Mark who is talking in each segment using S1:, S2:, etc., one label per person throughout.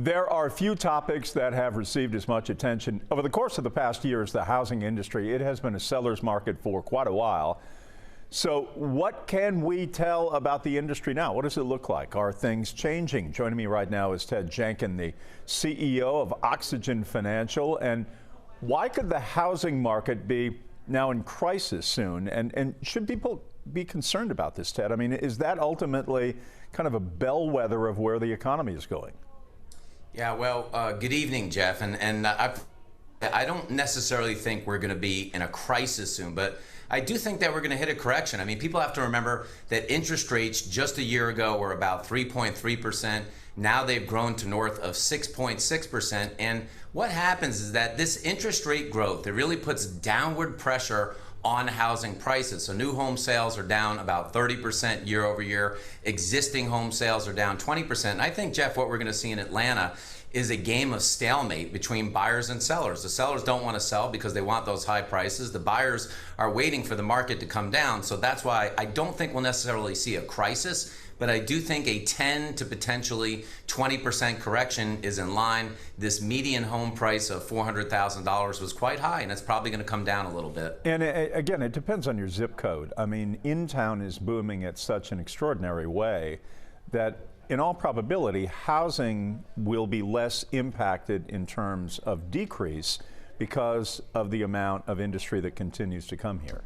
S1: There are few topics that have received as much attention over the course of the past year as the housing industry. It has been a seller's market for quite a while. So what can we tell about the industry now? What does it look like? Are things changing? Joining me right now is Ted Jenkin, the CEO of Oxygen Financial. And why could the housing market be now in crisis soon? And should people be concerned about this, Ted? I mean, is that ultimately kind of a bellwether of where the economy is going?
S2: Yeah, well, good evening, Jeff. I don't necessarily think we're going to be in a crisis soon, but I do think that we're going to hit a correction. I mean, people have to remember that interest rates just a year ago were about 3.3%. Now they've grown to north of 6.6%. And what happens is that this interest rate growth, it really puts downward pressure on housing prices. So new home sales are down about 30% year over year. Existing home sales are down 20%. And I think, Jeff, what we're going to see in Atlanta is a game of stalemate between buyers and sellers. The sellers don't want to sell because they want those high prices. The buyers are waiting for the market to come down. So that's why I don't think we'll necessarily see a crisis, but I do think a 10 to potentially 20% correction is in line. This median home price of $400,000 was quite high, and it's probably going to come down a little bit.
S1: And again, it depends on your zip code. I mean, in-town is booming at such an extraordinary way that in all probability, housing will be less impacted in terms of decrease because of the amount of industry that continues to come here.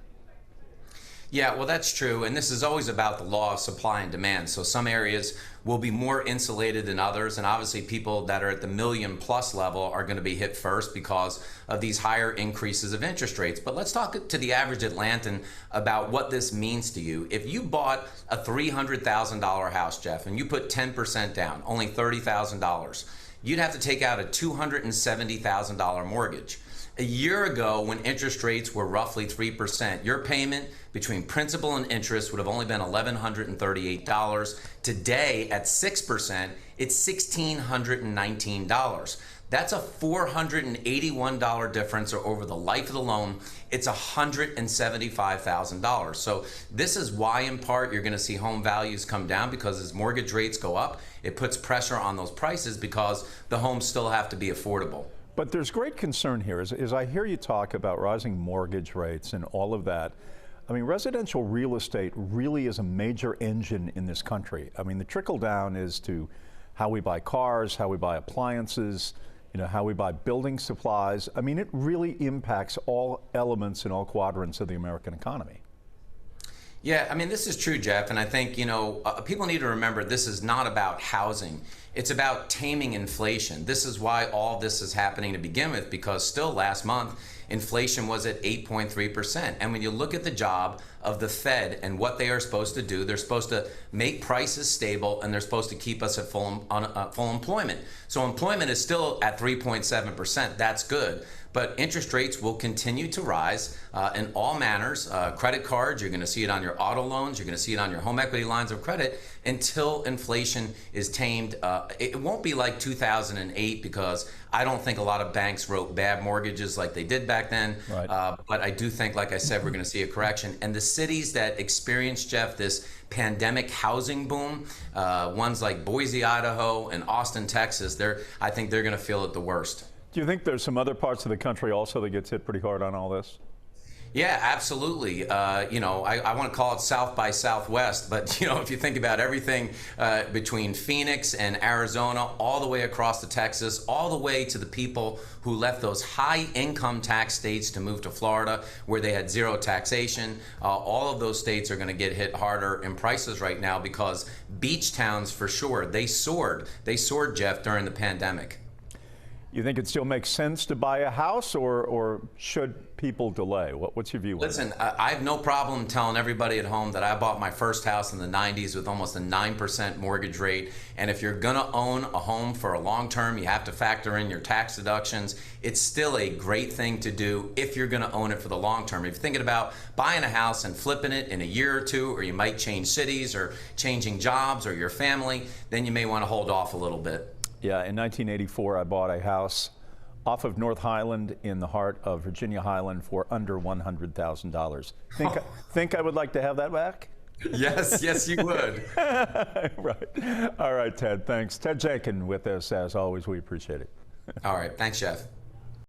S2: Yeah, well, that's true. And this is always about the law of supply and demand. So some areas will be more insulated than others. And obviously people that are at the million plus level are going to be hit first because of these higher increases of interest rates. But let's talk to the average Atlantan about what this means to you. If you bought a $300,000 house, Jeff, and you put 10% down, only $30,000, you'd have to take out a $270,000 mortgage. A year ago, when interest rates were roughly 3%, your payment between principal and interest would have only been $1,138. Today, at 6%, it's $1,619. That's a $481 difference, or over the life of the loan, it's $175,000. So this is why, in part, you're going to see home values come down, because as mortgage rates go up, it puts pressure on those prices because the homes still have to be affordable.
S1: But there's great concern here as I hear you talk about rising mortgage rates and all of that. I mean, residential real estate really is a major engine in this country. I mean, the trickle down is to how we buy cars, how we buy appliances, how we buy building supplies. I mean, it really impacts all elements and all quadrants of the American economy.
S2: Yeah, I mean, this is true, Jeff, and I think, people need to remember this is not about housing. It's about taming inflation. This is why all this is happening to begin with, because still last month, inflation was at 8.3%. And when you look at the job of the Fed and what they are supposed to do, they're supposed to make prices stable, and they're supposed to keep us at full employment. So employment is still at 3.7%. That's good. But interest rates will continue to rise in all manners. Credit cards, you're going to see it on your auto loans, you're going to see it on your home equity lines of credit until inflation is tamed. It won't be like 2008, because I don't think a lot of banks wrote bad mortgages like they did back then.
S1: Right.
S2: But I do think, like I said, we're going to see a correction. And the cities that experienced, Jeff, this pandemic housing boom, ones like Boise, Idaho, and Austin, Texas, I think they're going to feel it the worst.
S1: Do you think there's some other parts of the country also that gets hit pretty hard on all this?
S2: Yeah, absolutely. I want to call it South by Southwest, but if you think about everything between Phoenix and Arizona, all the way across to Texas, all the way to the people who left those high income tax states to move to Florida, where they had zero taxation, all of those states are going to get hit harder in prices right now, because beach towns, for sure, they soared, Jeff, during the pandemic.
S1: You think it still makes sense to buy a house, or should people delay? What's your view on that?
S2: Listen, I have no problem telling everybody at home that I bought my first house in the 90s with almost a 9% mortgage rate. And if you're going to own a home for a long term, you have to factor in your tax deductions. It's still a great thing to do if you're going to own it for the long term. If you're thinking about buying a house and flipping it in a year or two, or you might change cities or changing jobs or your family, then you may want to hold off a little bit.
S1: Yeah, in 1984, I bought a house off of North Highland in the heart of Virginia Highland for under $100,000. Think I would like to have that back?
S2: Yes, yes, you would.
S1: Right. All right, Ted, thanks. Ted Jenkin with us, as always. We appreciate it.
S2: All right. Thanks, Jeff.